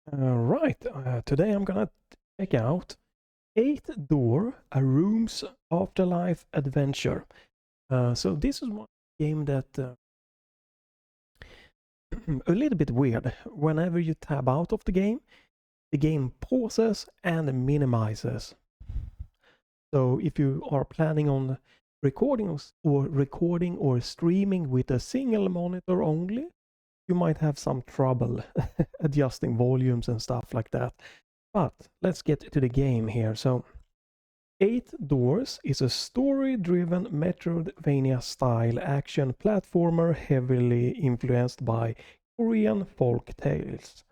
Today I'm gonna check out 8Door Arum's Afterlife Adventure. So this is one game that a little bit weird. Whenever you tab out of the game pauses and minimizes. So if you are planning on recording or streaming with a single monitor only, you might have some trouble adjusting volumes and stuff like that. But let's get to the game here. So 8Doors is a story-driven Metroidvania-style action platformer heavily influenced by Korean folk tales.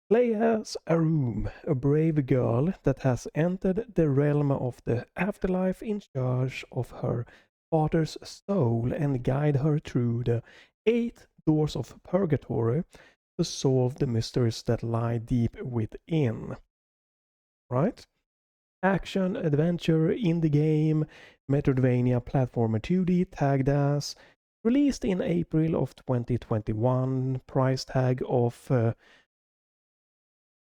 Play as Arum, a brave girl that has entered the realm of the afterlife in charge of her father's soul and guide her through the 8 doors of purgatory to solve the mysteries that lie deep within. Right? Action, adventure, indie game, Metroidvania platformer 2D, tagged as, released in April of 2021, price tag of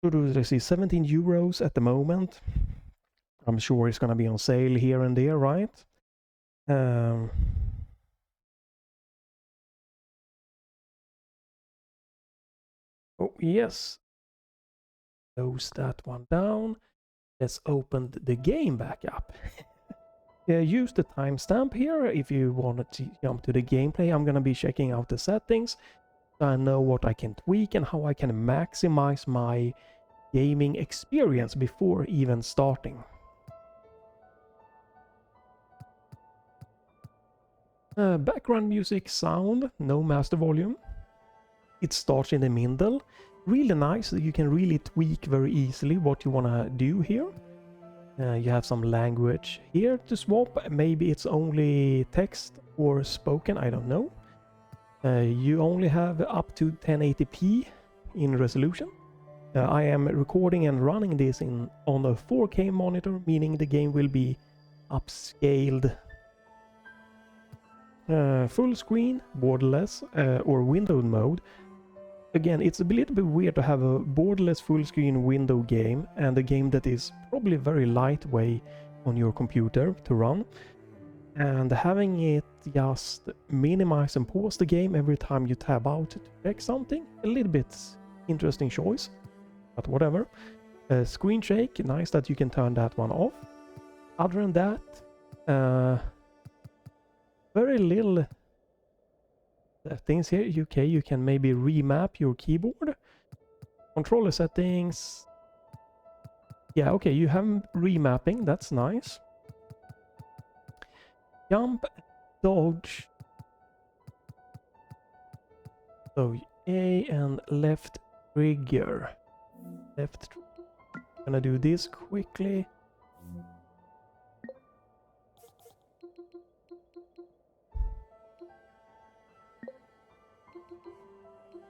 let's see, 17 euros at the moment. I'm sure it's gonna be on sale here and there, right? Oh yes, close that one down. Let's open the game back up. Use the timestamp here if you want to jump to the gameplay. I'm gonna be checking out the settings so I know what I can tweak and how I can maximize my gaming experience before even starting. Background music sound, no master volume. It starts in the middle. Really nice, you can really tweak very easily what you want to do here. You have some language here to swap. Maybe it's only text or spoken, I don't know. You only have up to 1080p in resolution. I am recording and running this on a 4K monitor, meaning the game will be upscaled. Full screen, borderless, or windowed mode. Again, it's a little bit weird to have a borderless full screen window game and a game that is probably very lightweight on your computer to run. And having it just minimize and pause the game every time you tab out to check something, a little bit interesting choice, but whatever. Screen shake, nice that you can turn that one off. Other than that, very little settings here. You can maybe remap your keyboard. Controller settings. Yeah, okay, you have remapping, that's nice. Jump, dodge. So A and left trigger. Gonna do this quickly.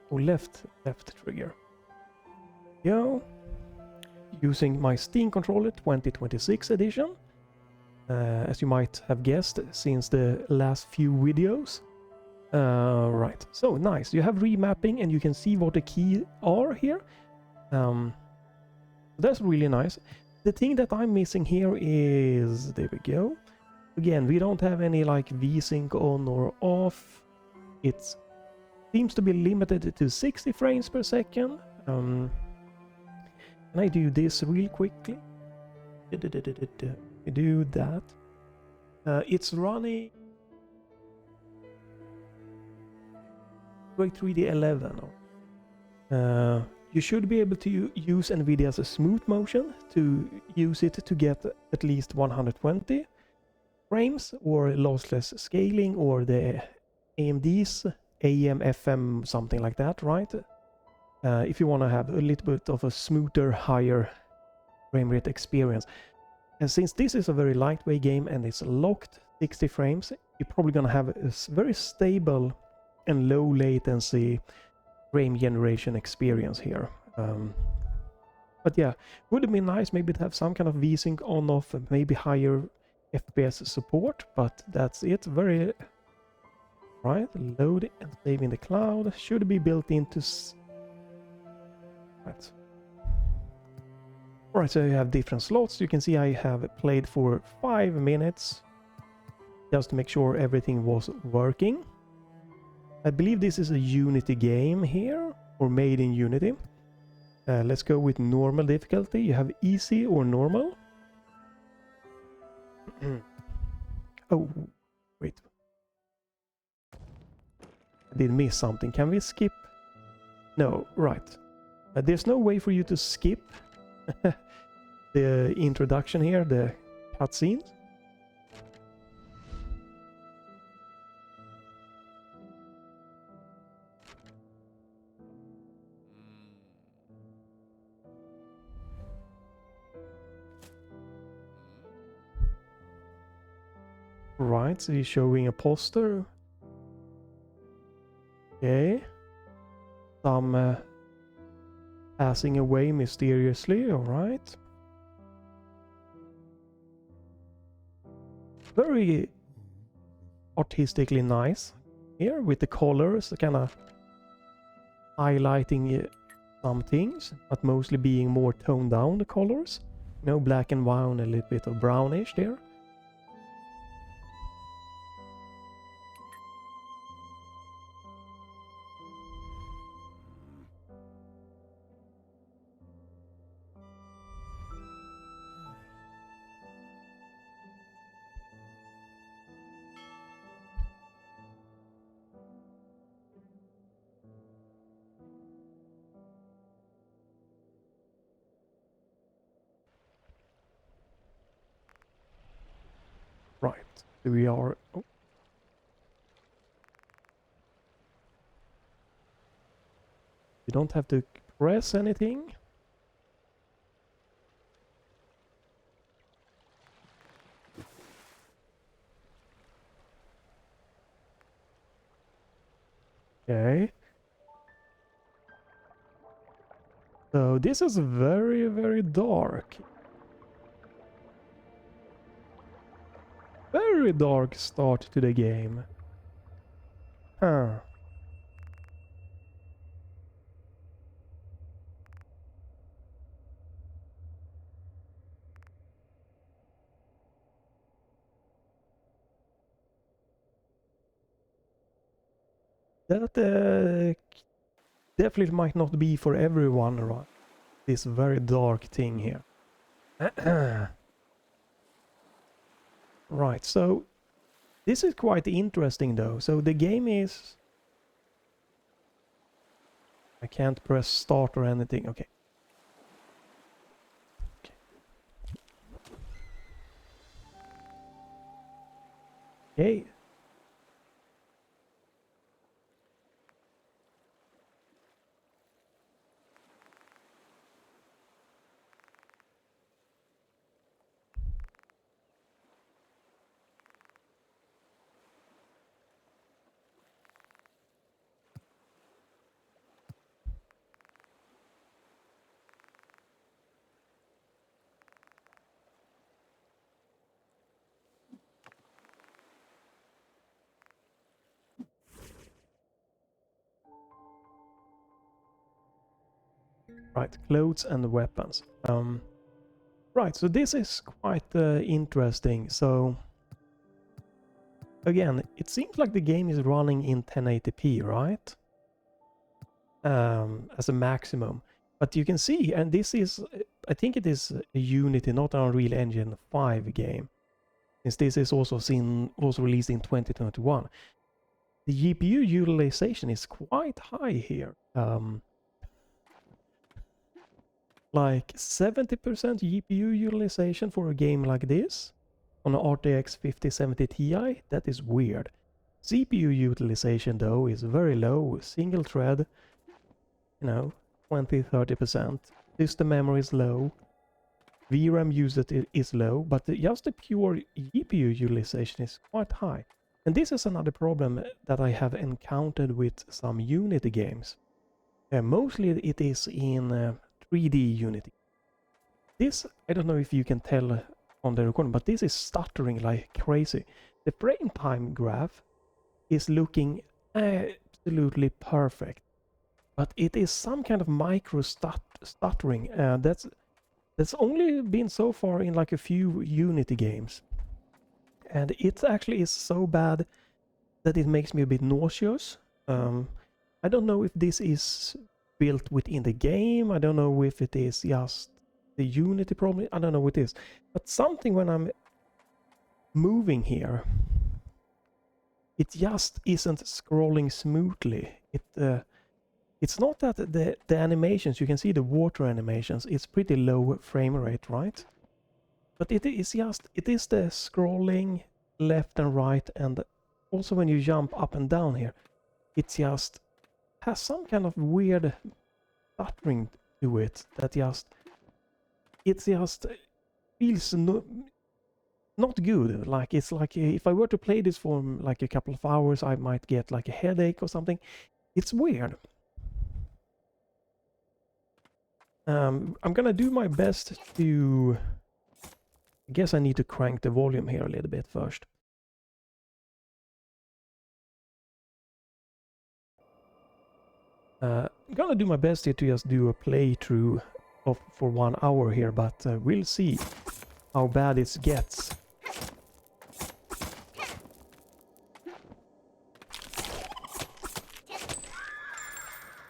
Oh, left trigger. Yo, using my Steam controller 2026 edition. As you might have guessed since the last few videos. Right, so nice. You have remapping and you can see what the keys are here. That's really nice. The thing that I'm missing here is, there we go. Again, we don't have any like VSync on or off. It seems to be limited to 60 frames per second. Can I do this real quickly? Do that. It's running Great 3D 11. You should be able to use Nvidia's smooth motion to use it to get at least 120 frames or lossless scaling, or the AMD's AM, FM, something like that, right? If you want to have a little bit of a smoother, higher frame rate experience. And since this is a very lightweight game and it's locked 60 frames, you're probably gonna have a very stable and low latency frame generation experience here. But yeah, would have been nice maybe to have some kind of VSync on off and maybe higher FPS support, but that's it. Very right, load and save in the cloud should be built into Right. Alright, so you have different slots. You can see I have played for 5 minutes just to make sure everything was working. I believe this is a Unity game here, or made in Unity. Let's go with normal difficulty. You have easy or normal. Oh, wait. I did miss something. Can we skip? No, right. There's no way for you to skip the introduction here, the cutscenes. Right, so he's showing a poster. Okay. Some passing away mysteriously, alright. Very artistically nice here with the colors, kind of highlighting some things, but mostly being more toned down, the colors. You know, black and white, a little bit of brownish there. Right, so we are... Oh. You don't have to press anything. Okay. So this is very, very dark. Very dark start to the game. Huh. That definitely might not be for everyone, right? This very dark thing here. Right, so this is quite interesting though. So the game is... I can't press start or anything. Okay. Okay. Right, clothes and weapons. Right, so this is quite interesting. So again, it seems like the game is running in 1080p, right? As a maximum. But you can see, and this is, I think it is a Unity, not an Unreal Engine 5 game, since this is also released in 2021. The GPU utilization is quite high here. Like 70% GPU utilization for a game like this on an RTX 5070 Ti. That is weird. CPU utilization though is very low, single thread, you know, 20-30%. System memory is low. VRAM usage is low, but just the pure GPU utilization is quite high. And this is another problem that I have encountered with some Unity games. Mostly it is in 3D Unity. This, I don't know if you can tell on the recording, but this is stuttering like crazy. The frame time graph is looking absolutely perfect. but it is some kind of micro stuttering. That's only been so far in like a few Unity games. And it actually is so bad that it makes me a bit nauseous. I don't know if this is built within the game. I don't know if it is just the Unity problem. I don't know what it is. But something when I'm moving here, it just isn't scrolling smoothly. It's not that the animations, you can see the water animations, it's pretty low frame rate, right? But it is the scrolling left and right, and also when you jump up and down here, it just has some kind of weird stuttering to it that it just feels not good. Like it's like if I were to play this for like a couple of hours, I might get like a headache or something. It's weird. I'm gonna do my best to... I guess I need to crank the volume here a little bit first. I'm gonna do my best here to just do a playthrough for 1 hour here, but we'll see how bad it gets.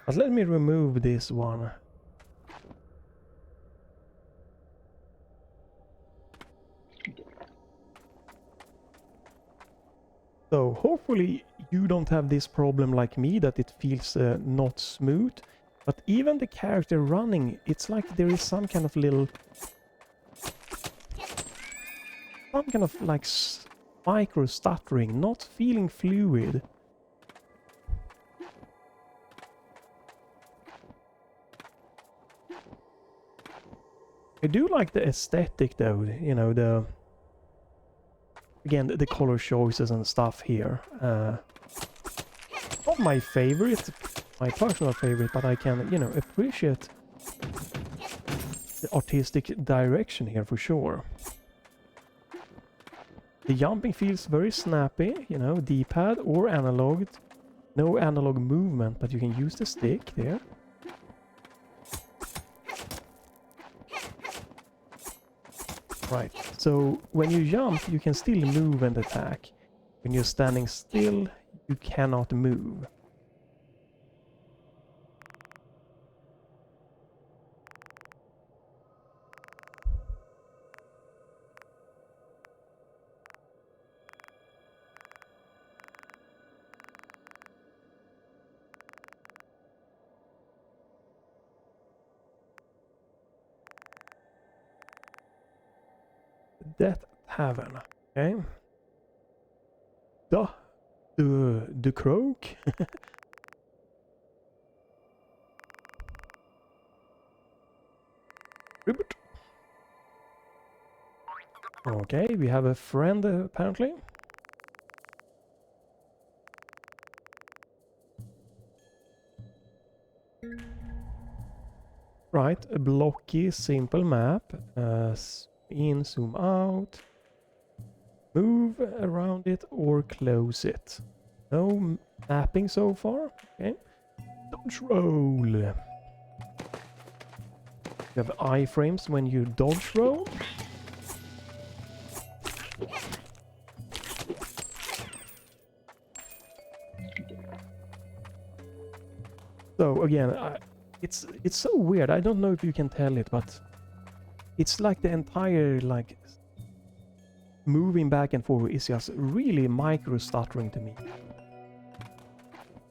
But let me remove this one. So hopefully you don't have this problem like me, that it feels not smooth. But even the character running, it's like there is some kind of little... some kind of like micro stuttering, not feeling fluid. I do like the aesthetic though, you know, again, the color choices and stuff here. Not my favorite, my personal favorite, but I can, you know, appreciate the artistic direction here for sure. The jumping feels very snappy, you know, D-pad or analog. No analog movement, but you can use the stick there. Right, so when you jump, you can still move and attack. When you're standing still, you cannot move. Death Tavern, okay. The croak. Ribbit. Okay, we have a friend apparently. Right, a blocky, simple map. In, zoom out. Move around it or close it. No mapping so far. Okay. Dodge roll. You have iframes when you dodge roll. So again, it's so weird. I don't know if you can tell it, but it's like the entire like moving back and forth is just really micro stuttering to me.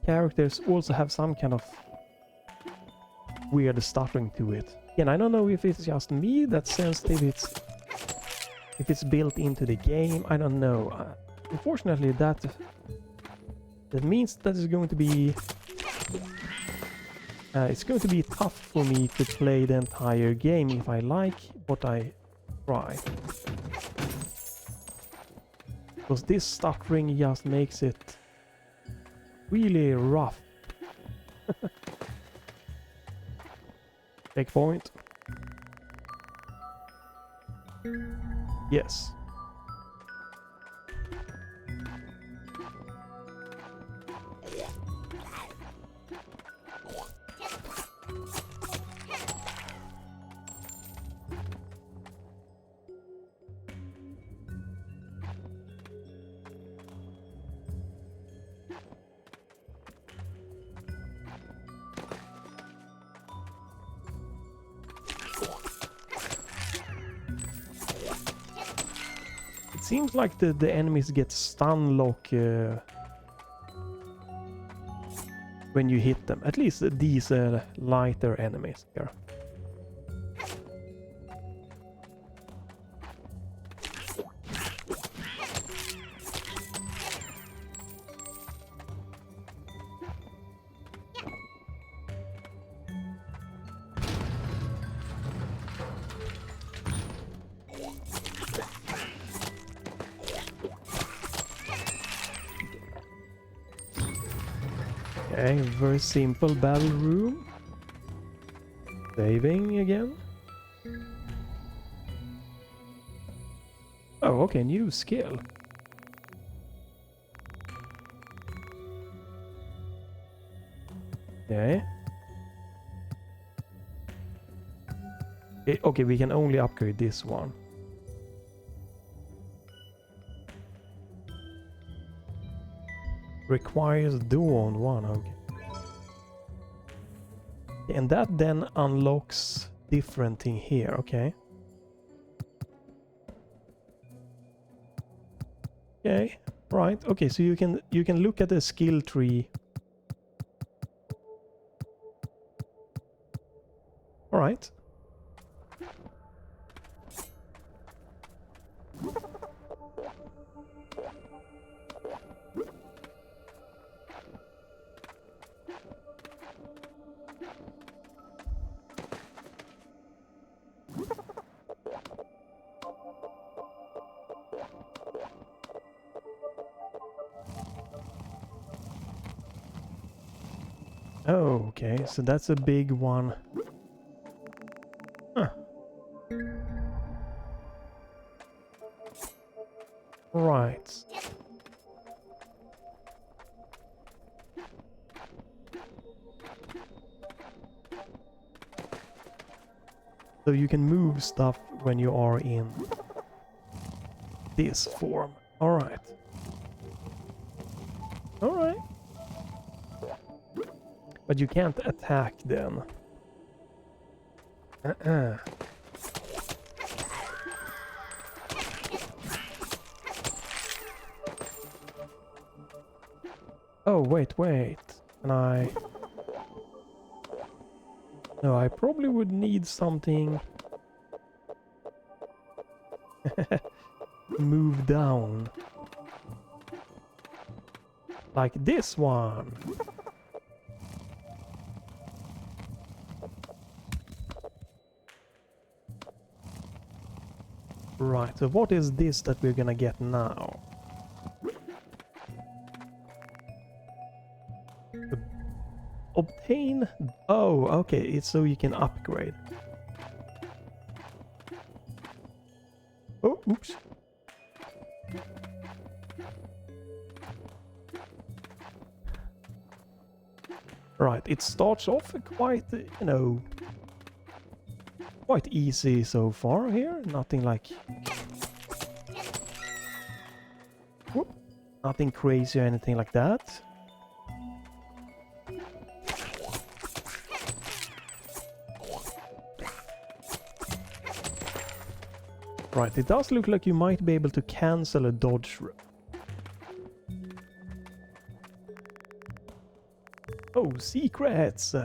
Characters also have some kind of weird stuttering to it. Again, I don't know if it's just me that's sensitive, if it's built into the game, I don't know. Unfortunately, that means that it's going to be tough for me to play the entire game if I like what I try. Because this stuttering just makes it really rough. Checkpoint. Yes. seems like the enemies get stun lock when you hit them. At least these lighter enemies here. Okay, very simple battle room. Saving again. Oh, okay, new skill. Okay. Okay, we can only upgrade this one. Requires Dawn 1, okay. And that then unlocks different thing here, okay. Okay, right, okay, so you can look at the skill tree. Alright. Oh, okay, so that's a big one. Huh. Right. So you can move stuff when you are in this form. Alright. Alright. But you can't attack them. Oh, wait. Can I... No, I probably would need something... Move down. Like this one. Right, so what is this that we're gonna get now? Obtain... Oh, okay, it's so you can upgrade. Oh, oops. Right, it starts off quite, you know, quite easy so far here. Nothing like... Whoop. Nothing crazy or anything like that. Right, it does look like you might be able to cancel a dodge roll. Oh, secrets!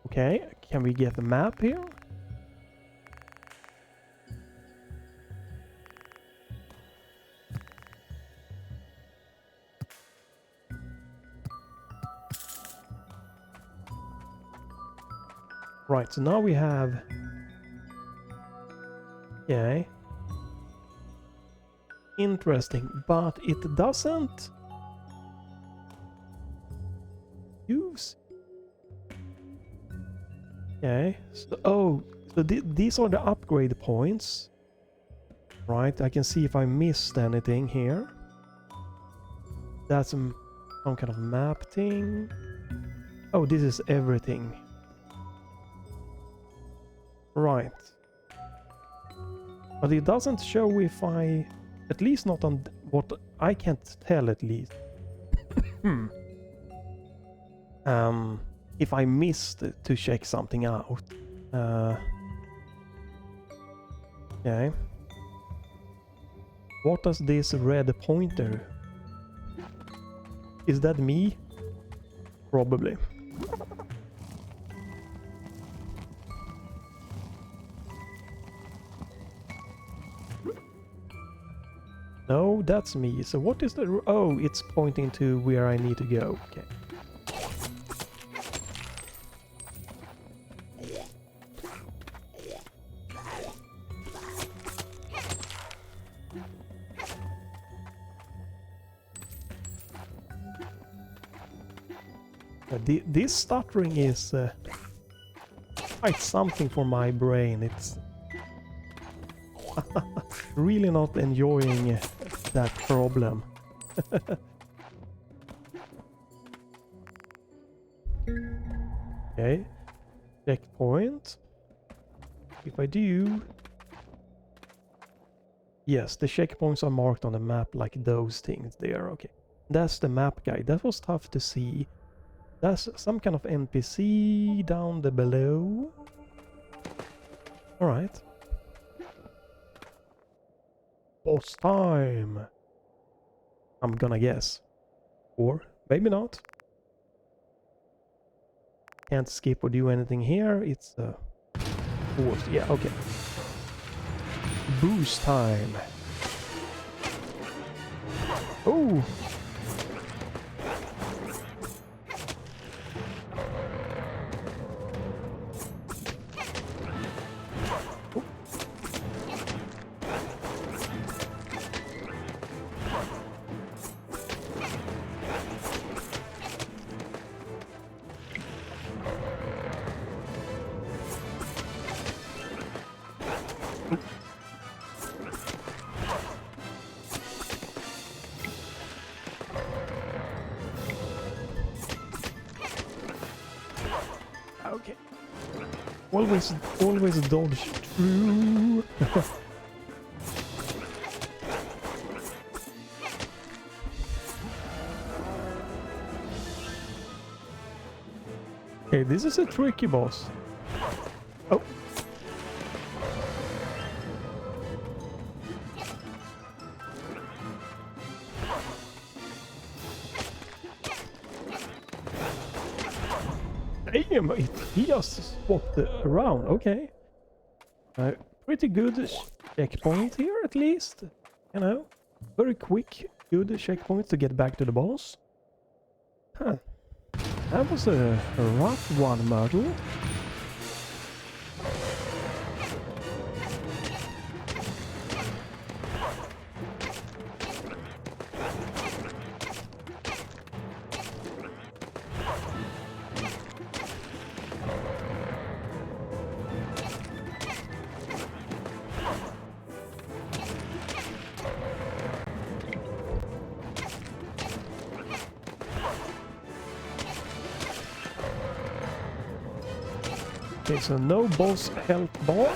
Okay, can we get the map here? Right, so now we have... Okay. Interesting, but it doesn't... use... Okay, so, oh, so these are the upgrade points. Right, I can see if I missed anything here. That's some kind of map thing. Oh, this is everything. Right. But it doesn't show if I... At least not on what I can't tell at least. If I missed to check something out. Okay. What does this red pointer? Is that me? Probably. No, that's me. So what is the... Oh, it's pointing to where I need to go. Okay. This stuttering is quite something for my brain. It's really not enjoying that problem. Okay, checkpoint. If I do... Yes, the checkpoints are marked on the map like those things there. Okay, that's the map guide. That was tough to see. That's some kind of NPC down the below. Alright. Boss time! I'm gonna guess. Or maybe not. Can't skip or do anything here. It's forced. Yeah, okay. Boost time. Oh! Okay. Always dodge through. Okay, this is a tricky boss. Oh. Damn, he just swapped around. Okay. Pretty good checkpoint here, at least. You know, very quick, good checkpoint to get back to the boss. Huh. That was a rough one, Myrtle. Okay, so no boss health bar.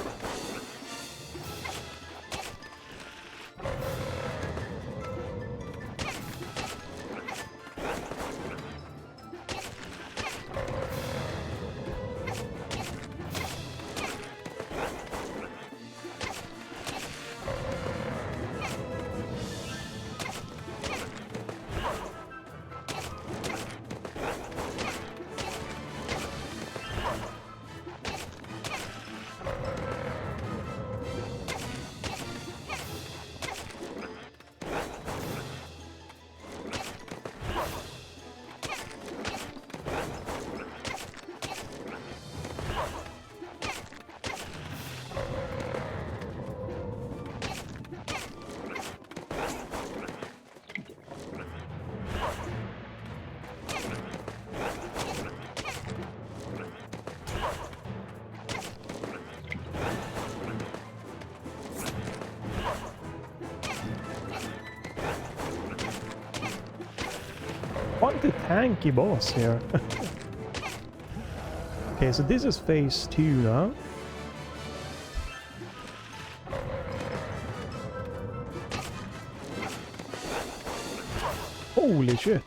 Quite a tanky boss here. Okay, so this is phase 2 now. Holy shit.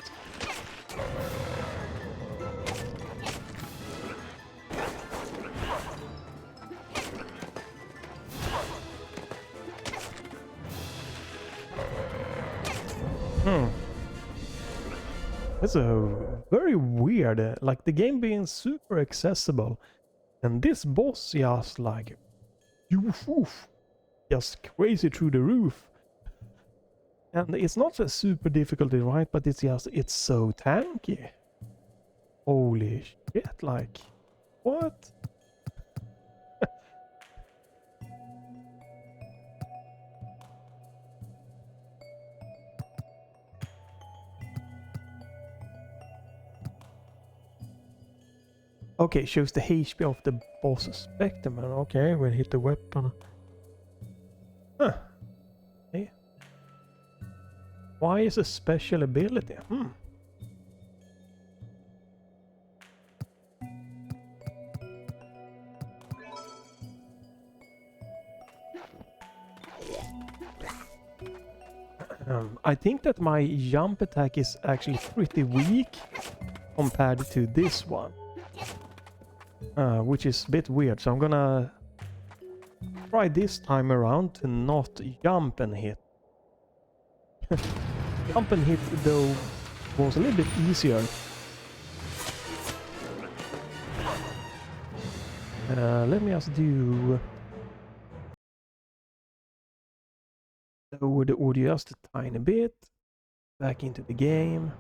That's a very weird, like the game being super accessible, and this boss just like, oof, just crazy through the roof. And it's not a super difficulty, right? But it's just, it's so tanky. Holy shit, like, what? Okay, shows the HP of the boss spectrum. Okay, we'll hit the weapon. Huh. Hey. Why is a special ability? I think that my jump attack is actually pretty weak compared to this one. Which is a bit weird, so I'm gonna try this time around to not jump and hit. Jump and hit, though, was a little bit easier. Let me just do... lower the audio just a tiny bit. Back into the game.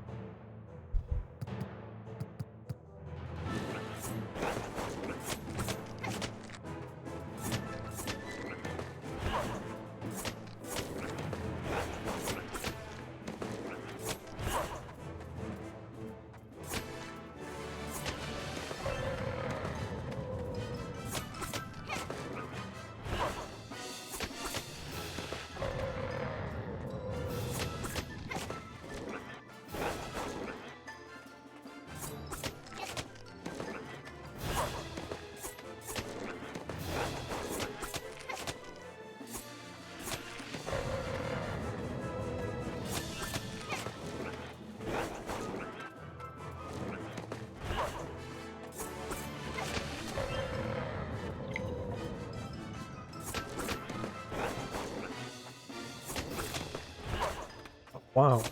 Wow.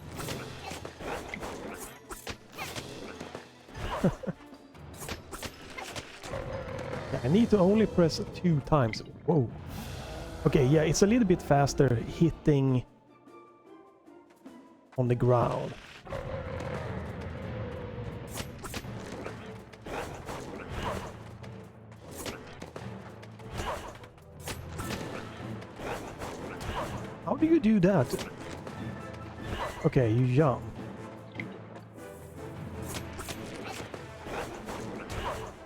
I need to only press 2 times. Whoa. Okay, yeah, it's a little bit faster hitting on the ground. How do you do that? Okay, you jump.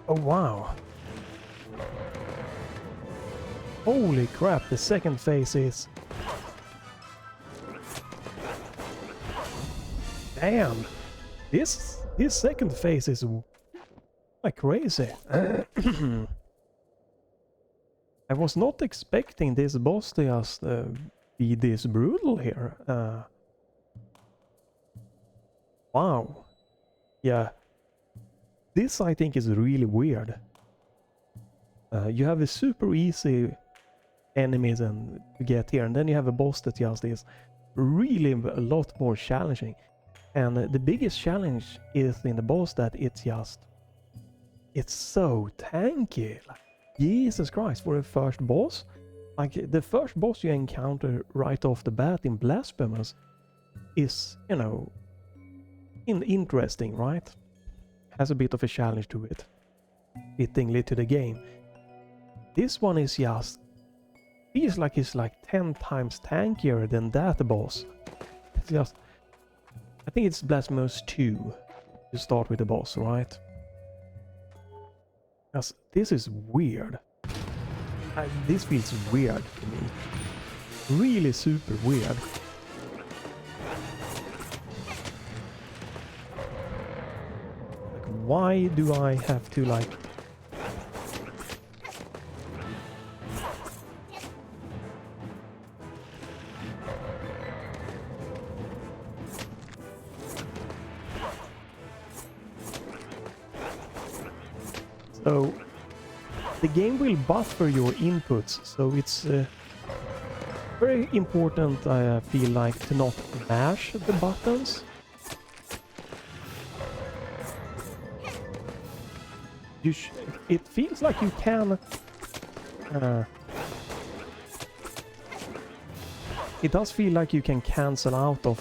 Oh, wow. Holy crap, the second phase is... Damn! This second phase is like crazy. I was not expecting this boss to just be this brutal here. Wow. Yeah. This I think is really weird. You have a super easy enemies and to get here, and then you have a boss that just is really a lot more challenging. And the biggest challenge is in the boss that it's so tanky. Like, Jesus Christ, for a first boss. Like, the first boss you encounter right off the bat in Blasphemous is, you know, interesting, right? Has a bit of a challenge to it. Fittingly to the game. This one is just... feels like it's like 10 times tankier than that boss. It's just... I think it's Blasphemous 2 to start with the boss, right? Because this is weird. This feels weird to me. Really super weird. Like, why do I have to like... So, the game will buffer your inputs, so it's very important, I feel like, to not mash the buttons. it feels like you can. It does feel like you can cancel out of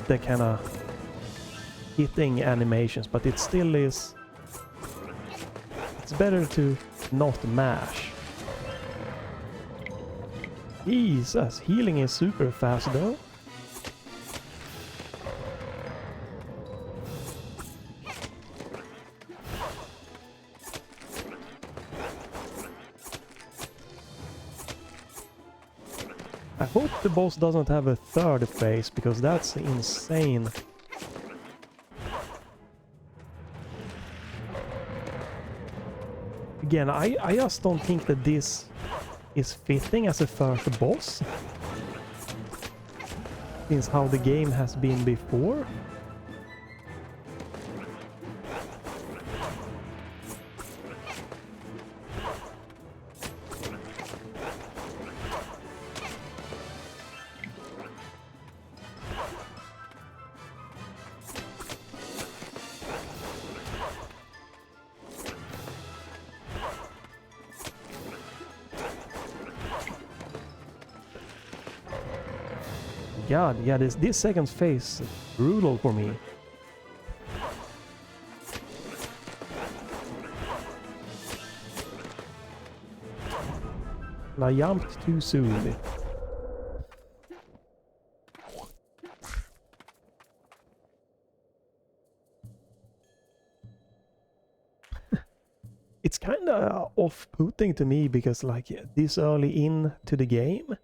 the kind of hitting animations, but it still is. It's better to not mash. Jesus, healing is super fast though. I hope the boss doesn't have a third phase, because that's insane. Again, I just don't think that this is fitting as a first boss, since how the game has been before. God, yeah, this second phase is brutal for me. I jumped too soon. It's kind of off-putting to me, because like this early into the game,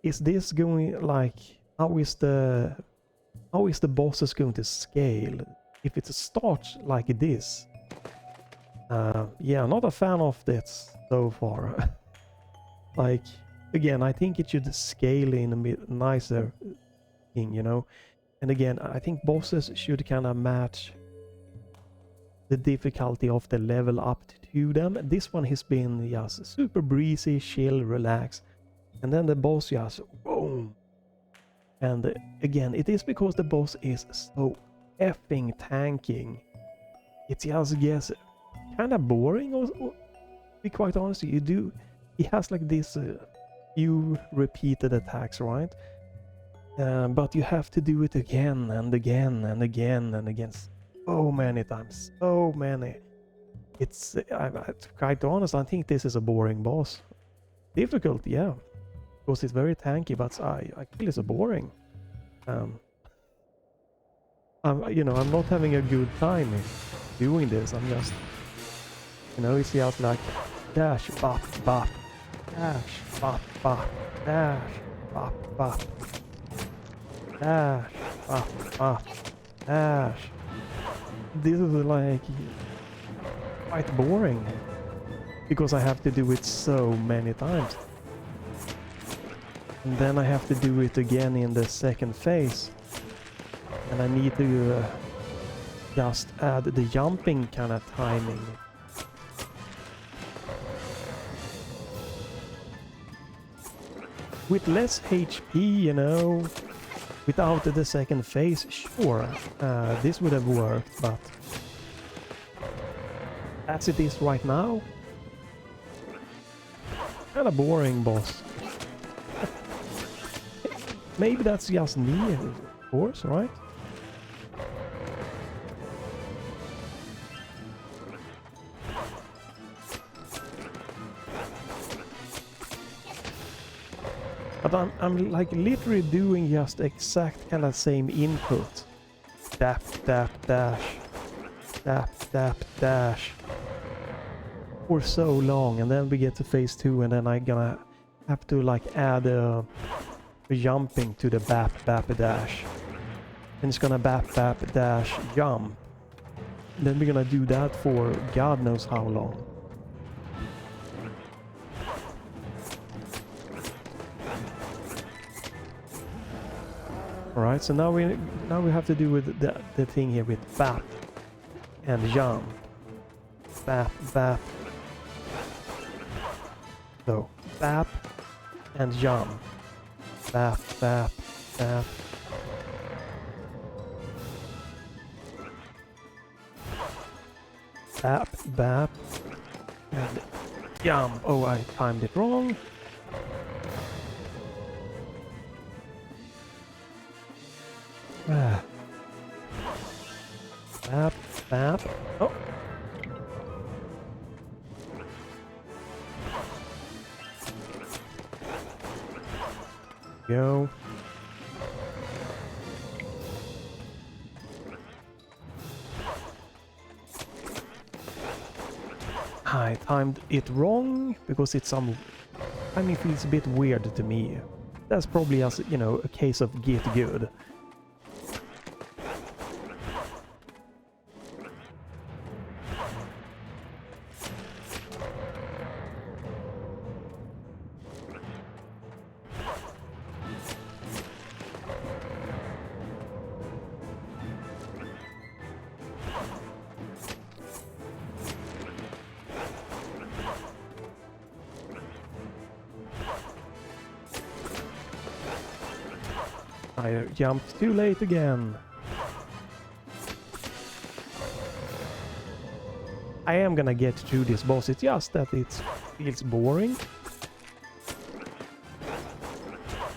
is this going, like, how is the bosses going to scale if it starts like this? Yeah, not a fan of this so far. Like, again, I think it should scale in a bit nicer thing, you know. And again, I think bosses should kind of match the difficulty of the level up to them. This one has been just super breezy, chill, relax. And then the boss just boom. And again, it is because the boss is so effing tanking. It just gets kind of boring, or to be quite honest. He has like this few repeated attacks, right? But you have to do it again and again and again and again. So many times, so many. It's, quite honest, I think this is a boring boss. Difficult, yeah. Because it's very tanky, but I feel it's boring. You know, I'm not having a good time doing this. I'm just, you know, it's just like dash, bop, bop, dash, bop, bop, dash, bop, bop, dash, bop, bop, dash. This is like quite boring, because I have to do it so many times. And then I have to do it again in the second phase. And I need to just add the jumping kind of timing. With less HP, you know, without the second phase, sure, this would have worked, but as it is right now, kind of boring boss. Maybe that's just me, of course, right? But I'm like literally doing just exact kind of same input. Dap, dap, dash. Dap, dap, dash. For so long, and then we get to phase 2, and then I'm gonna have to like add jumping to the bap, bap, dash. And it's gonna bap, bap, dash, jump. And then we're gonna do that for God knows how long. Alright, so now we have to do with the thing here with bap and jump. Bap, bap. So, bap and jump. Bap, bap, bap. Bap, bap, and jump. Oh, I timed it wrong. Ah. Bap, bap. Oh. Go. I timed it wrong because it's some... I mean, it feels a bit weird to me. That's probably just, you know, a case of get good. I jumped too late again. I am gonna get through this boss, it's just that it feels boring.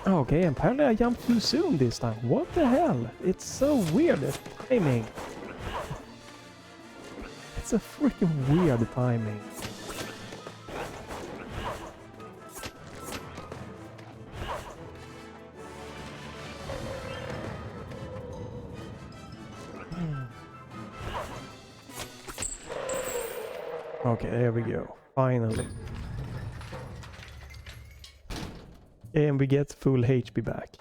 Okay, apparently I jumped too soon this time. What the hell? It's so weird, the timing. It's a freaking weird timing. Okay, there we go. Finally. And we get full HP back.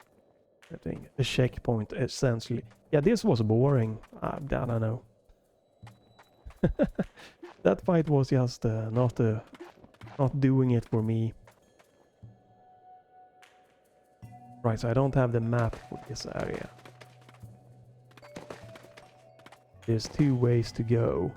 I think a checkpoint essentially. Yeah, this was boring. I don't know. That fight was just not doing it for me. Right, so I don't have the map for this area. There's 2 ways to go.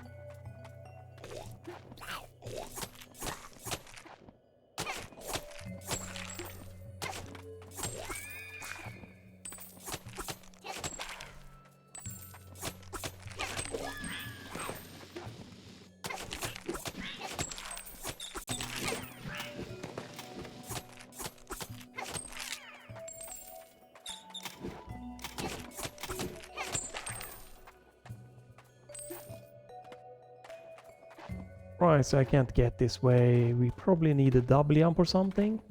Right, so I can't get this way. We probably need a double jump or something.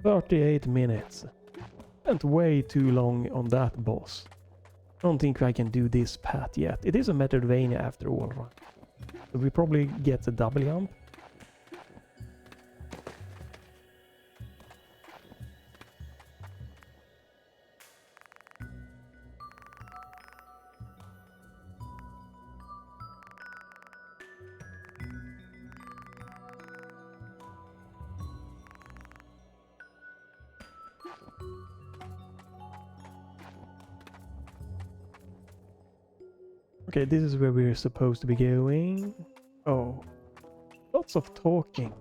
38 minutes. Spent way too long on that boss. Don't think I can do this path yet. It is a Metroidvania after all, right? So we probably get a double jump. Okay, this is where we're supposed to be going. Oh, lots of talking.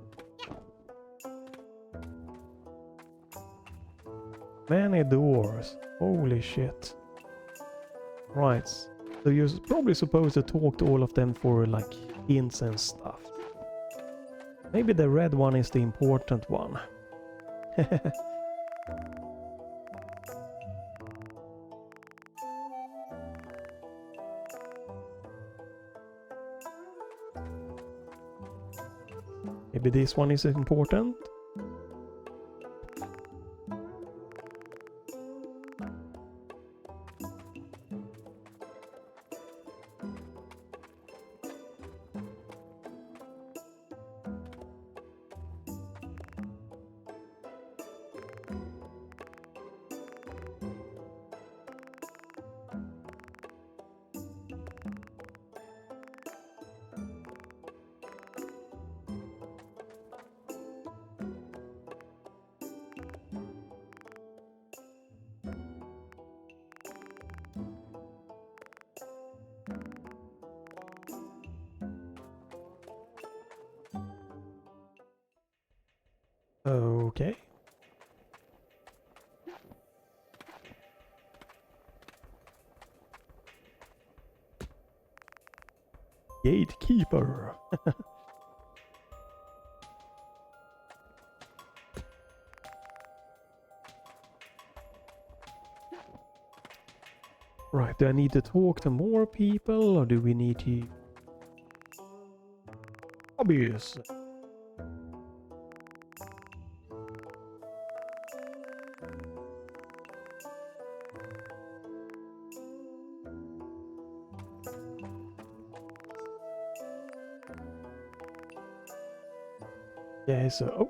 Many doors. Holy shit. Right, so you're probably supposed to talk to all of them for like hints and stuff. Maybe the red one is the important one. Maybe this one is important. Okay. Gatekeeper. Right, do I need to talk to more people, or do we need to... Obvious. Yeah, so... Oh.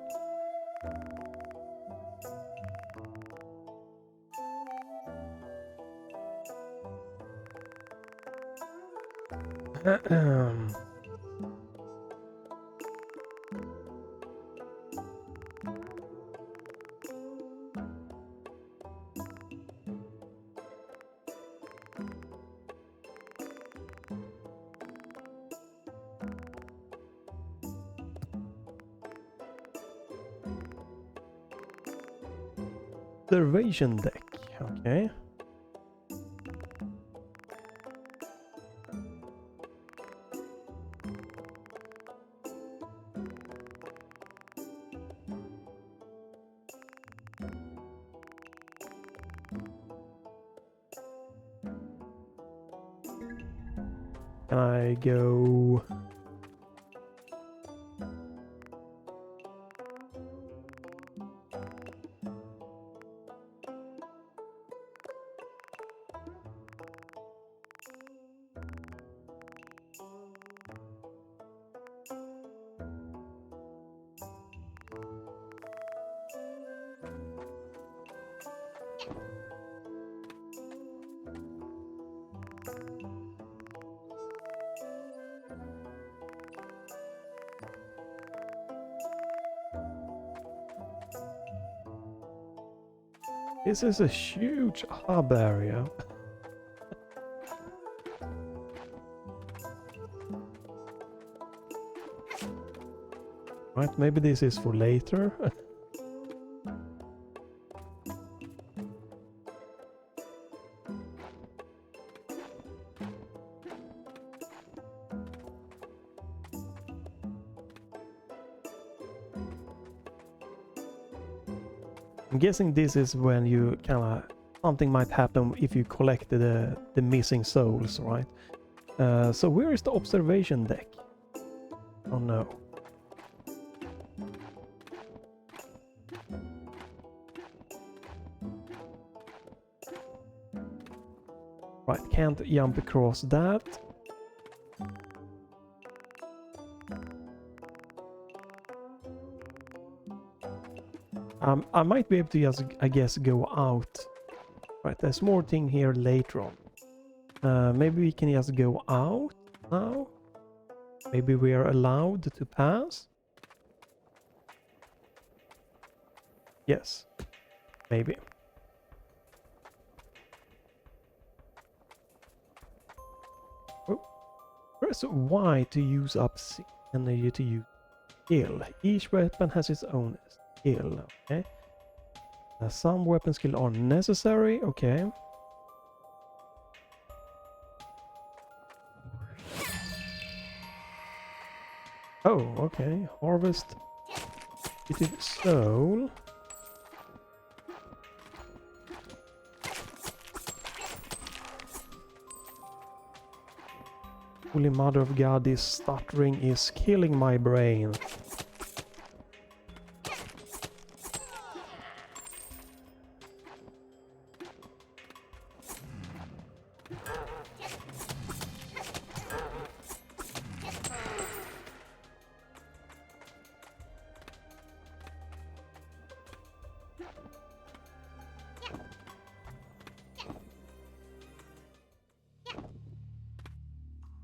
Observation deck, okay. Can I go... This is a huge hub area. Right, maybe this is for later. I'm guessing this is when you kinda... something might happen if you collect the missing souls, right? So where is the observation deck? Oh no. Right, can't jump across that. I might be able to just, I guess, go out. Right, there's more thing here later on. Maybe we can just go out now. Maybe we are allowed to pass. Yes, maybe. Oh. Press Y to use up energy to use skill. Each weapon has its own skill. Okay. Some weapon skill are necessary. Okay. Oh, okay. Harvest fugitive soul. Holy Mother of God, this stuttering is killing my brain.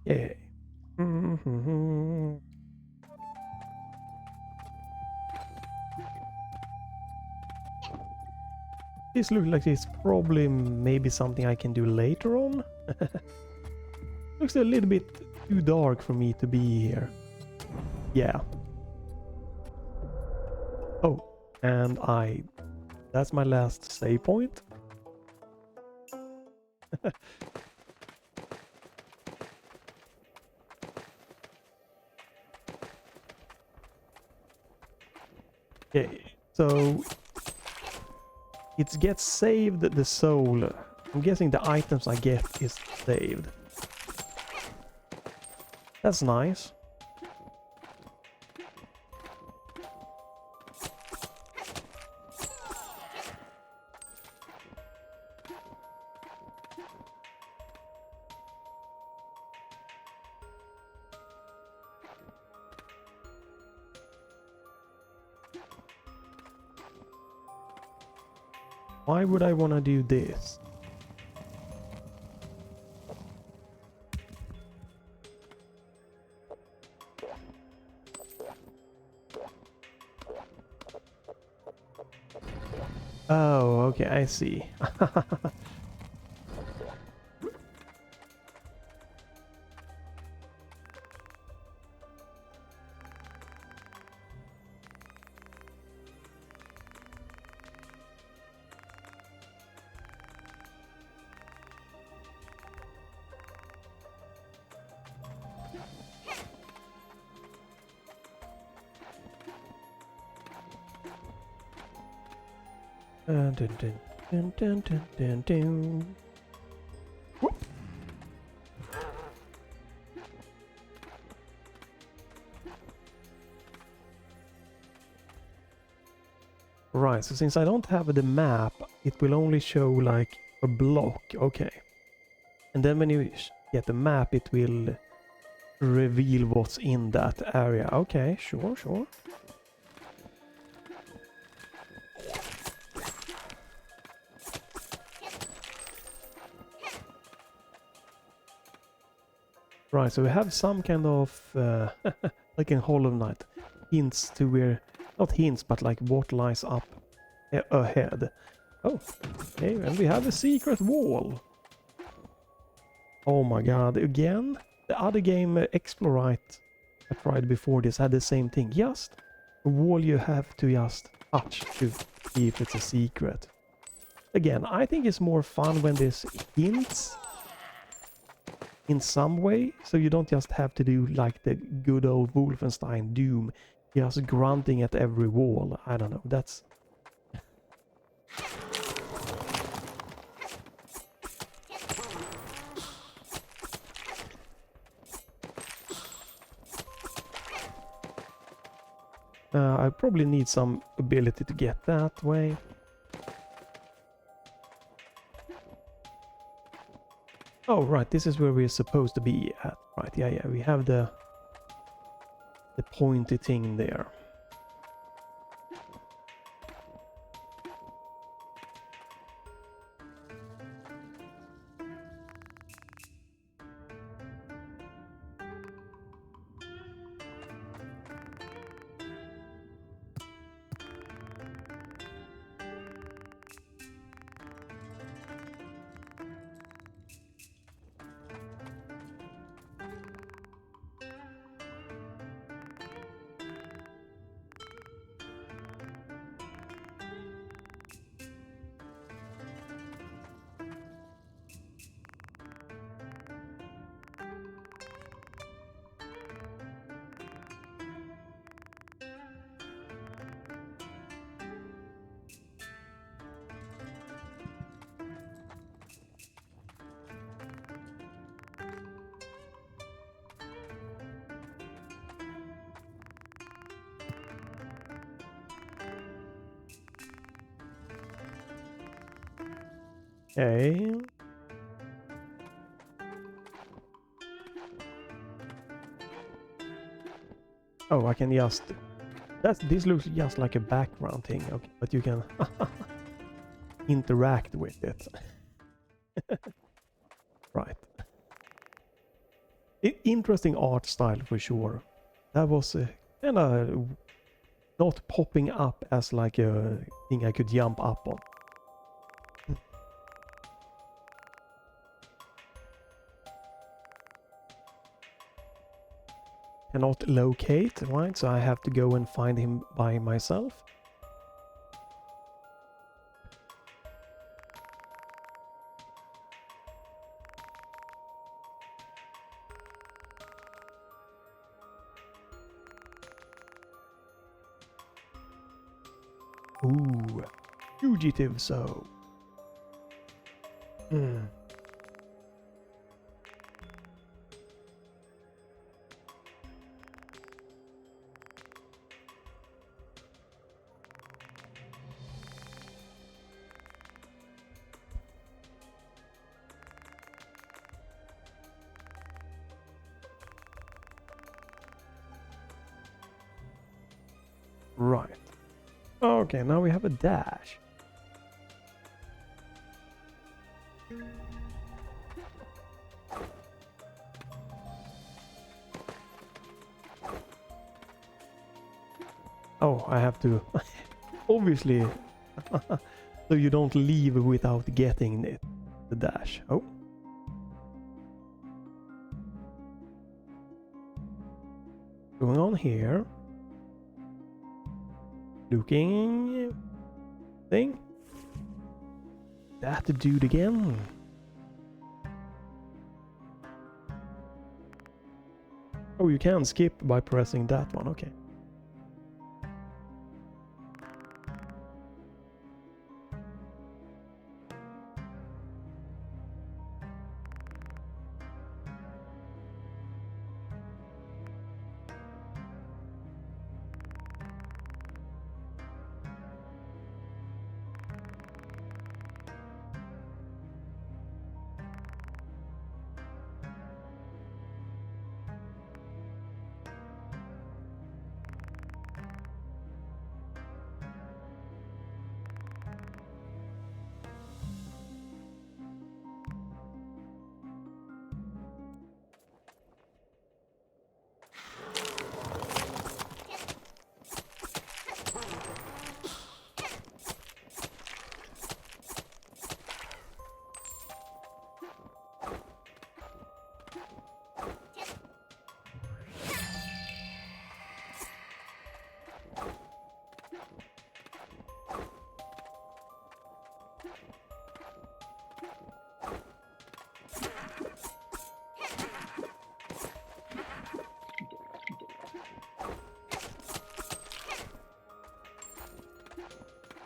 Yay. This looks like it's probably maybe something I can do later on. Looks a little bit too dark for me to be here. Yeah. Oh, and that's my last save point. Okay, so it gets saved the soul. I'm guessing the items I get is saved. That's nice. Why would I want to do this? Oh, okay, I see. Dun, dun, dun, dun, dun, dun, dun, dun. Whoop. Right, so since I don't have the map, it will only show like a block. Okay. And then when you get the map, it will reveal what's in that area. Okay, sure, sure. Right, so we have some kind of, like in Hollow Knight, hints to where, not hints, but like what lies up ahead. Oh, okay, and we have a secret wall. Oh my god, again? The other game, Explorite, I tried before this, had the same thing. Just a wall you have to just touch to see if it's a secret. Again, I think it's more fun when there's hints in some way, so you don't just have to do like the good old Wolfenstein Doom, just grunting at every wall. I don't know, that's... I probably need some ability to get that way. Oh, right, this is where we're supposed to be at. Right, yeah, we have the pointy thing there. Okay. Oh, I can just... this looks just like a background thing, okay, but you can interact with it. Right. Interesting art style for sure. That was kind of not popping up as like a thing I could jump up on. Cannot locate, right? So I have to go and find him by myself. Ooh, fugitive so. Hmm. Right. Okay, now we have a dash. Oh, I have to... Obviously. So you don't leave without getting it. The dash. Oh. Going on here. Looking... thing. That dude again. Oh, you can skip by pressing that one. Okay.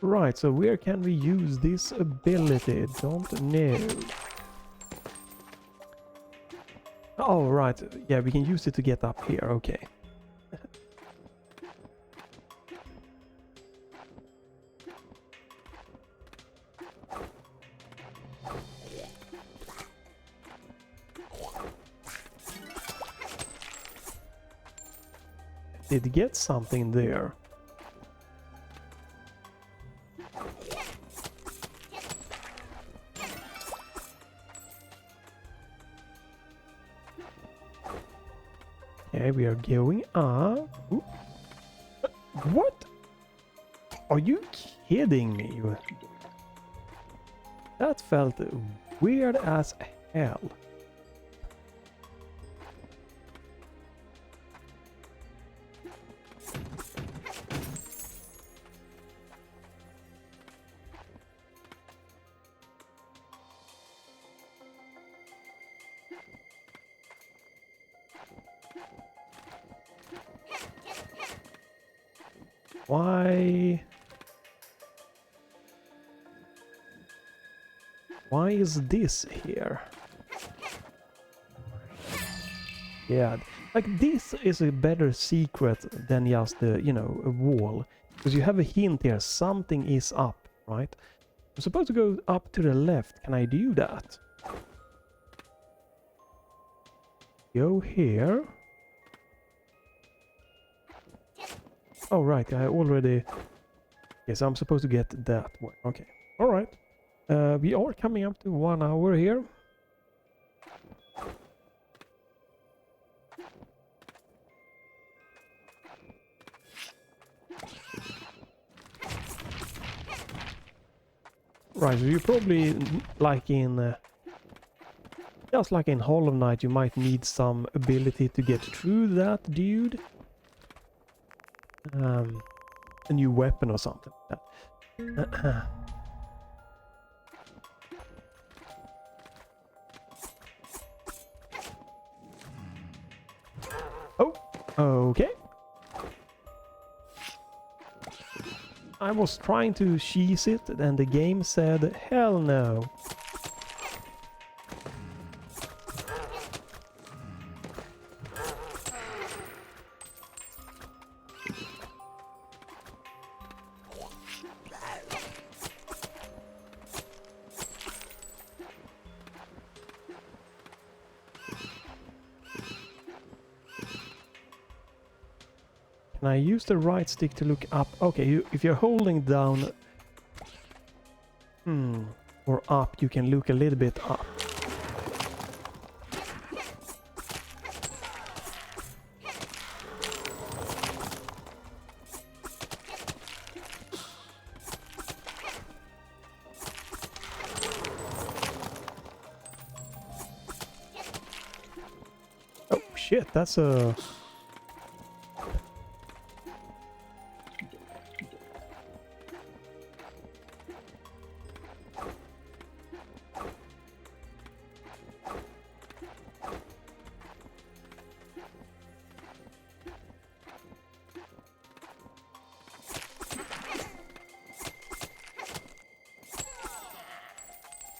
Right, so where can we use this ability? Don't know. Oh, right. Yeah, we can use it to get up here. Okay. Did get something there. Okay, we are going up. Ooh. What? Are you kidding me? That felt weird as hell. Why? Why is this here? Yeah, like this is a better secret than just a, you know, a wall. Because you have a hint here, something is up, right? I'm supposed to go up to the left. Can I do that? Go here. Oh, right, I already... Yes, I'm supposed to get that way. Okay, alright. We are coming up to 1 hour here. Right, so you probably, like in... just like in Hollow Knight, you might need some ability to get through that dude. A new weapon or something like that. Oh, okay. I was trying to cheese it and the game said hell no. Can I use the right stick to look up? Okay, if you're holding down or up, you can look a little bit up. Oh shit, that's a...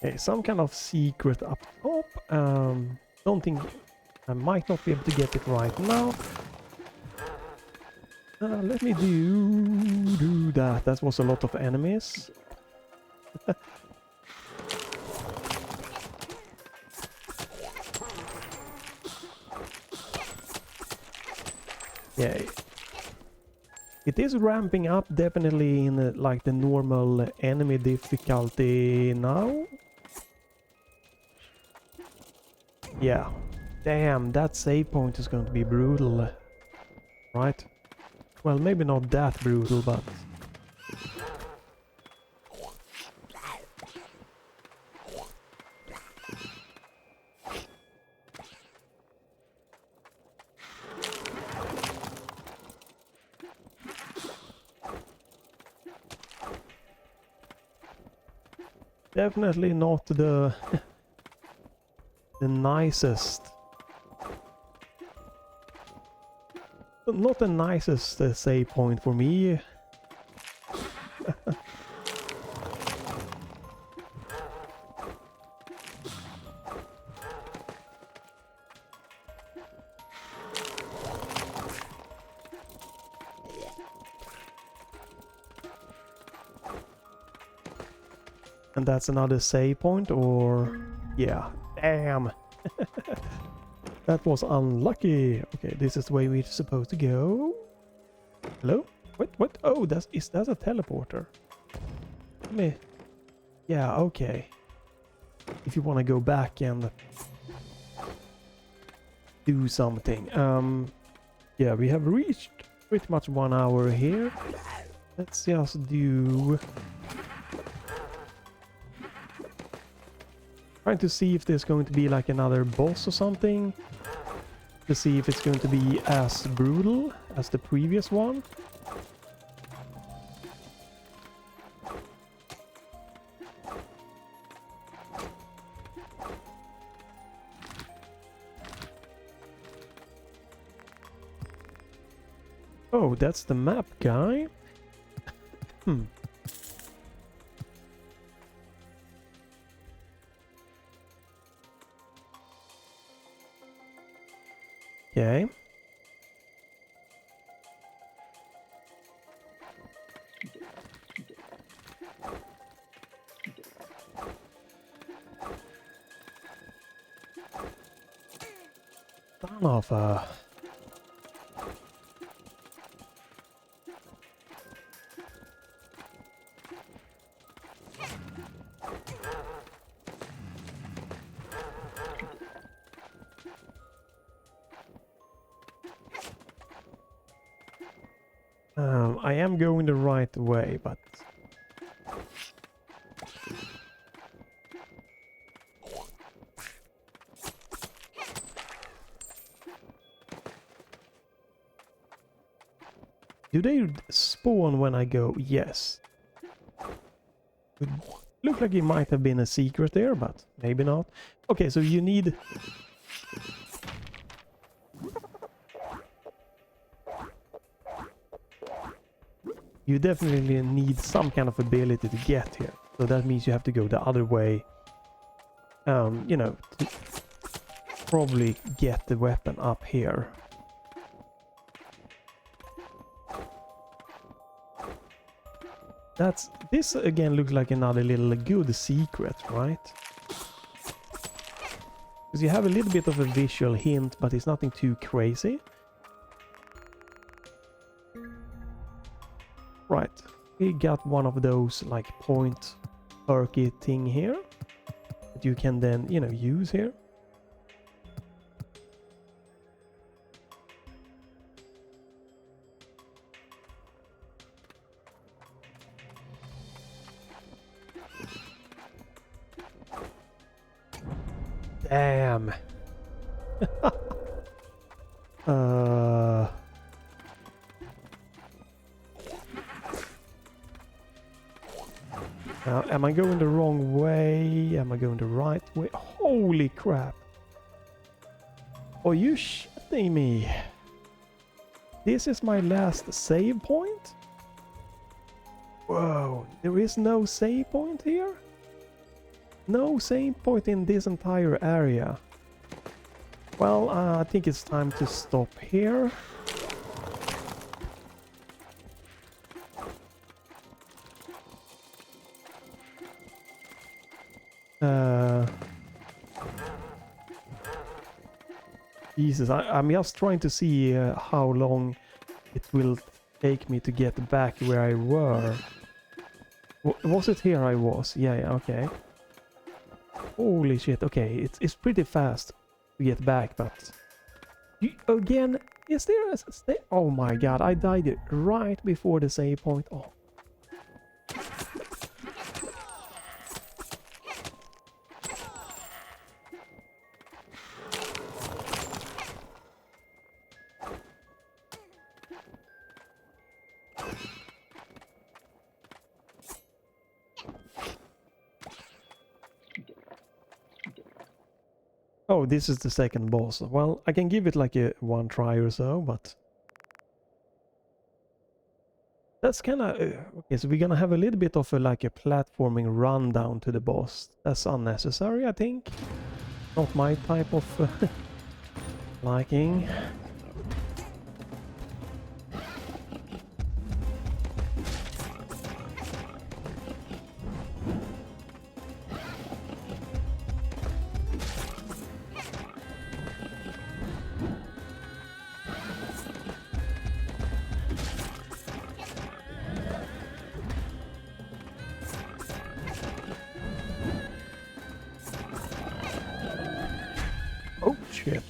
Okay, some kind of secret up top. Don't think I might not be able to get it right now. Let me do that. That was a lot of enemies. Yeah, it is ramping up definitely in like the normal enemy difficulty now. Yeah, damn, that save point is going to be brutal, right? Well, maybe not that brutal, but... Definitely not the... the nicest. Not the nicest save point for me. And that's another save point, or... Yeah, damn. That was unlucky. Okay, this is the way we're supposed to go. Hello? What? Oh, is that a teleporter? Let me... Yeah, okay. If you want to go back and do something. Yeah, we have reached pretty much 1 hour here. Let's just do... Trying to see if there's going to be like another boss or something. To see if it's going to be as brutal as the previous one. Oh, that's the map guy. Okay. Son of a... I am going the right way, but... Do they spawn when I go? Yes. It looked like it might have been a secret there, but maybe not. Okay, so you need... you definitely need some kind of ability to get here. So that means you have to go the other way. You know, to probably get the weapon up here. This again looks like another little good secret, right? Because you have a little bit of a visual hint, but it's nothing too crazy. Right, we got one of those like point perky thing here that you can then, you know, use here. Damn. Now, am I going the wrong way? Am I going the right way? Holy crap. Are you shitting me? This is my last save point? Whoa, there is no save point here? No save point in this entire area. Well, I think it's time to stop here. Jesus, I'm just trying to see how long it will take me to get back where I were. Was it here I was? Yeah, okay. Holy shit, okay, it's pretty fast to get back, but... Again, is there a... Oh my god, I died right before the save point. Oh. Oh, this is the second boss. Well, I can give it like a one try or so, but... That's kind of... okay, so we're gonna have a little bit of like a platforming run down to the boss. That's unnecessary, I think. Not my type of liking. Oh, shit.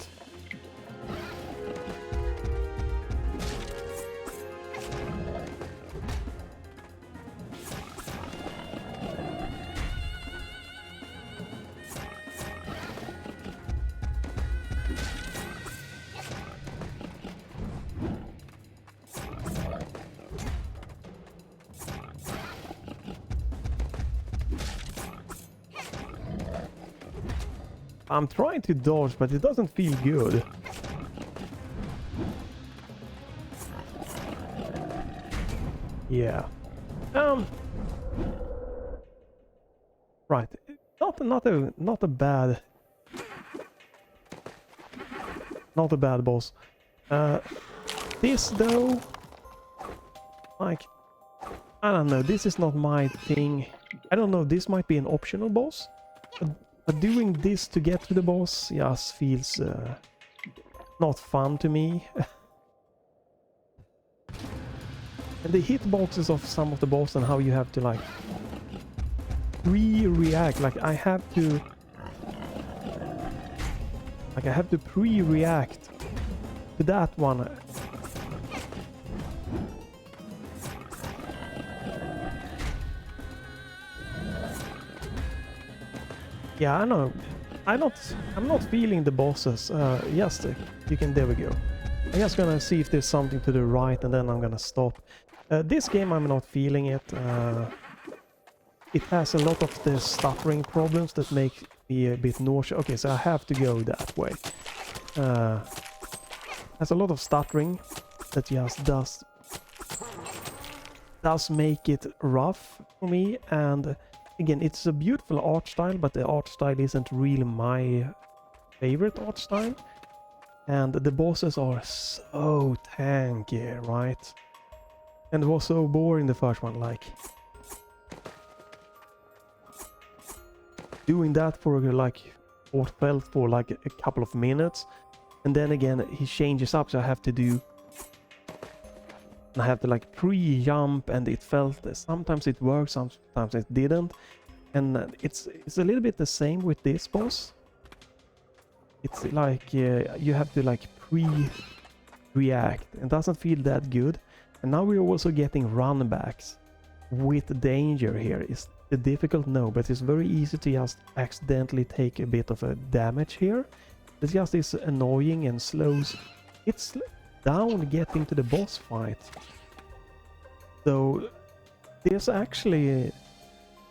I'm trying to dodge, but it doesn't feel good. Yeah. Right. Not a bad boss. This though, like, I don't know. This is not my thing. I don't know. This might be an optional boss. But doing this to get to the boss just feels not fun to me. And the hitboxes of some of the boss and how you have to like pre-react, like I have to pre-react to that one. Yeah, I know. I'm not feeling the bosses. Yes, there we go. I'm just gonna see if there's something to the right, and then I'm gonna stop. This game, I'm not feeling it. It has a lot of the stuttering problems that make me a bit nauseous. Okay, so I have to go that way. Has a lot of stuttering that just does make it rough for me, and again, it's a beautiful art style, but the art style isn't really my favorite art style. And the bosses are so tanky, right? And it was so boring the first one, like doing that for like what felt for like a couple of minutes, and then again he changes up, so I have to like pre-jump, and it felt sometimes it worked, sometimes it didn't, and it's a little bit the same with this boss. It's like you have to like pre-react, and doesn't feel that good. And now we're also getting runbacks with danger here. Is it difficult? No, but it's very easy to just accidentally take a bit of a damage here. It just is annoying and slows it's down getting to the boss fight. So there's actually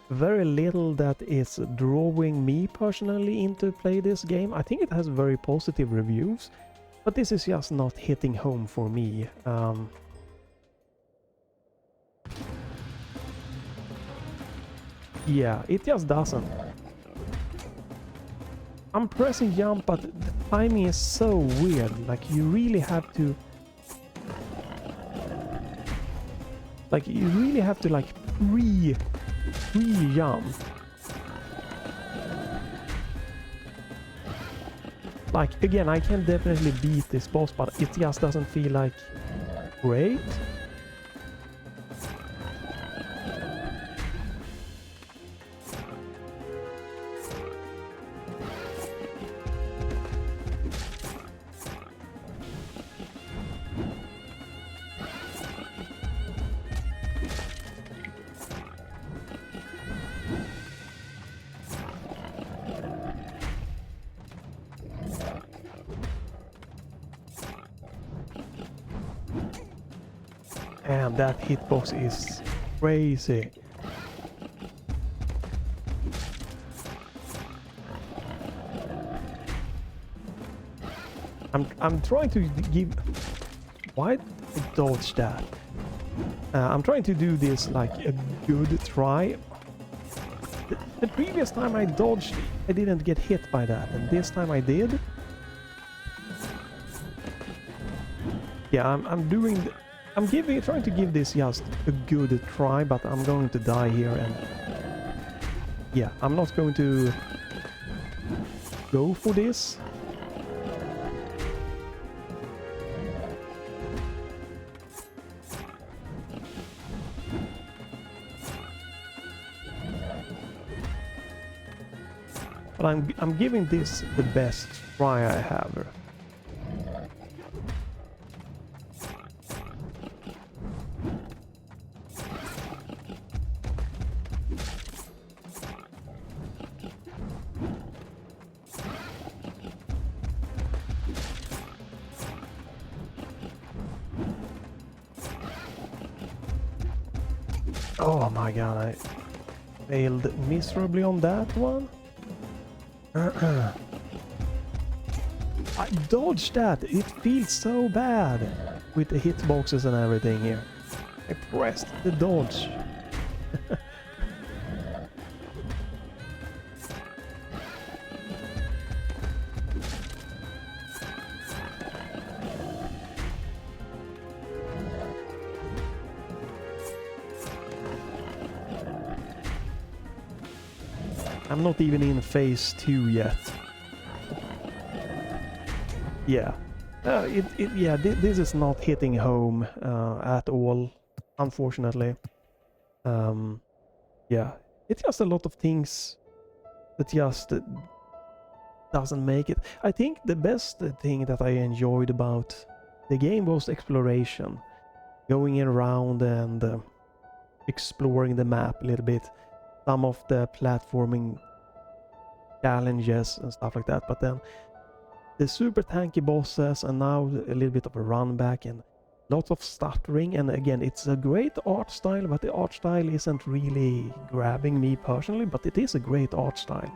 very little that is drawing me personally into play this game. I think it has very positive reviews, but this is just not hitting home for me. Yeah, it just doesn't. I'm pressing jump, but the timing is so weird. Like you really have to like pre-jump. Like again, I can definitely beat this boss, but it just doesn't feel like great. And that hitbox is crazy. I'm trying to give... Why did I dodge that? I'm trying to do this like a good try. The previous time I dodged, I didn't get hit by that, and this time I did. Yeah, I'm trying to give this just a good try, but I'm going to die here, and yeah, I'm not going to go for this. But I'm giving this the best try I have. Oh my god, I failed miserably on that one. I dodged that. It feels so bad with the hitboxes and everything here. I pressed the dodge. I'm not even in phase 2 yet. Yeah. This is not hitting home at all, unfortunately. Yeah, it's just a lot of things that just doesn't make it. I think the best thing that I enjoyed about the game was exploration. Going around and exploring the map a little bit. Some of the platforming challenges and stuff like that, but then the super tanky bosses, and now a little bit of a run back and lots of stuttering. And again, it's a great art style, but the art style isn't really grabbing me personally, but it is a great art style.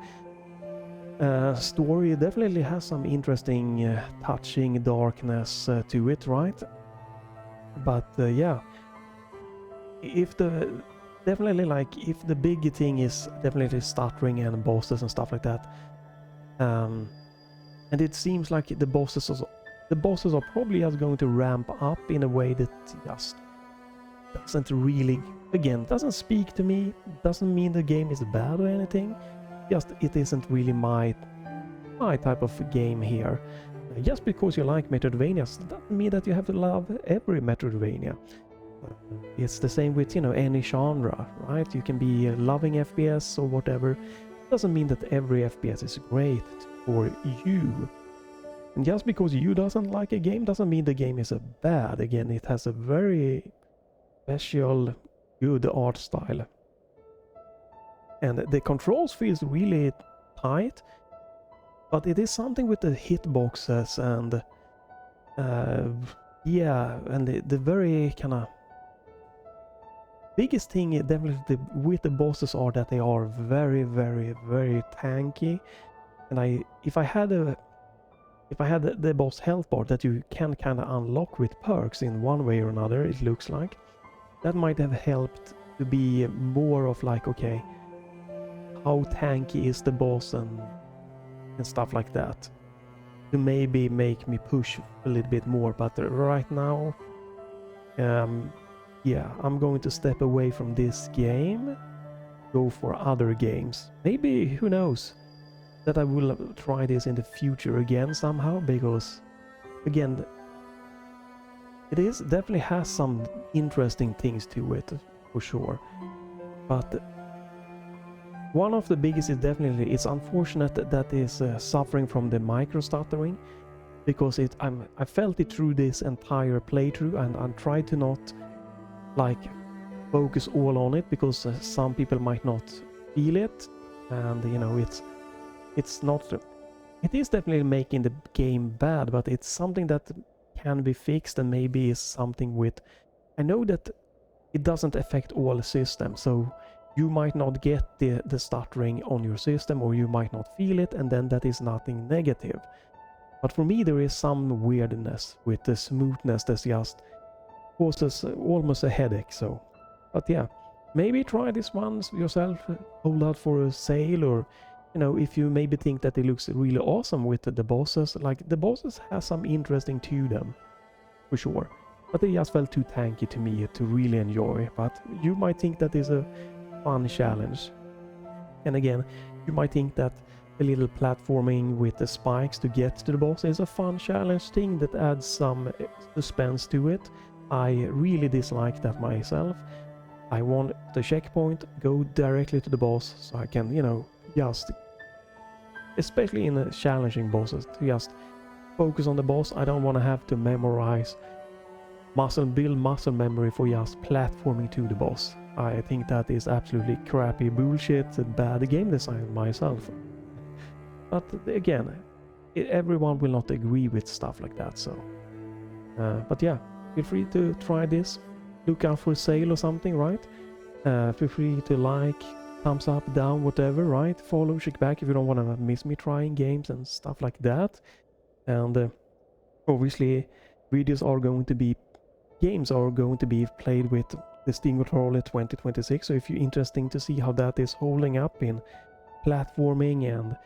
Story definitely has some interesting touching darkness to it, right? But yeah, if the definitely like if the big thing is definitely stuttering and bosses and stuff like that, and it seems like the bosses are probably just going to ramp up in a way that just doesn't really, again, doesn't speak to me, doesn't mean the game is bad or anything, just it isn't really my type of game here. Just because you like Metroidvanias doesn't mean that you have to love every Metroidvania. It's the same with, you know, any genre, right? You can be loving FPS or whatever. Doesn't mean that every FPS is great for you. And just because you doesn't like a game doesn't mean the game is a bad. Again, it has a very special, good art style. And the controls feels really tight, but it is something with the hitboxes and yeah, and the very kind of biggest thing definitely with the bosses are that they are very, very, very tanky. And if I had the boss health bar that you can kind of unlock with perks in one way or another, it looks like, that might have helped to be more of like, okay, how tanky is the boss and stuff like that, to maybe make me push a little bit more. But right now, yeah, I'm going to step away from this game, go for other games. Maybe, who knows, that I will try this in the future again somehow, because again, it is definitely has some interesting things to it for sure. But one of the biggest is definitely, it's unfortunate that is suffering from the micro stuttering, because I felt it through this entire playthrough, and I tried to not like focus all on it, because some people might not feel it, and you know, it's not, it is definitely making the game bad, but it's something that can be fixed, and maybe is something with, I know that it doesn't affect all systems, so you might not get the stuttering on your system, or you might not feel it, and then that is nothing negative. But for me, there is some weirdness with the smoothness that just causes almost a headache. So, but yeah, maybe try this one yourself, hold out for a sale, or you know, if you maybe think that it looks really awesome with the bosses, like the bosses have some interesting to them, for sure. But they just felt too tanky to me to really enjoy. But you might think that is a fun challenge. And again, you might think that a little platforming with the spikes to get to the boss is a fun challenge thing that adds some suspense to it. I really dislike that myself. I want the checkpoint, go directly to the boss, so I can, you know, just, especially in the challenging bosses, to just focus on the boss. I don't want to have to memorize build muscle memory for just platforming to the boss. I think that is absolutely crappy bullshit, bad game design myself. But again, everyone will not agree with stuff like that, so but yeah, feel free to try this, look out for a sale or something, right? Feel free to like, thumbs up, down, whatever, right? Follow, check back if you don't want to miss me trying games and stuff like that. And obviously games are going to be played with the Steam Controller 2026, so if you're interested to see how that is holding up in platforming and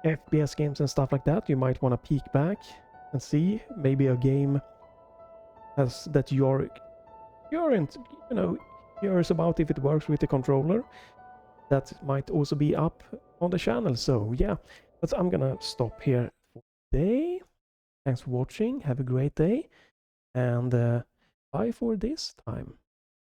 FPS games and stuff like that, you might want to peek back and see maybe a game that you're curious about if it works with the controller. That might also be up on the channel. So yeah, but I'm gonna stop here for today. Thanks for watching, have a great day, and bye for this time.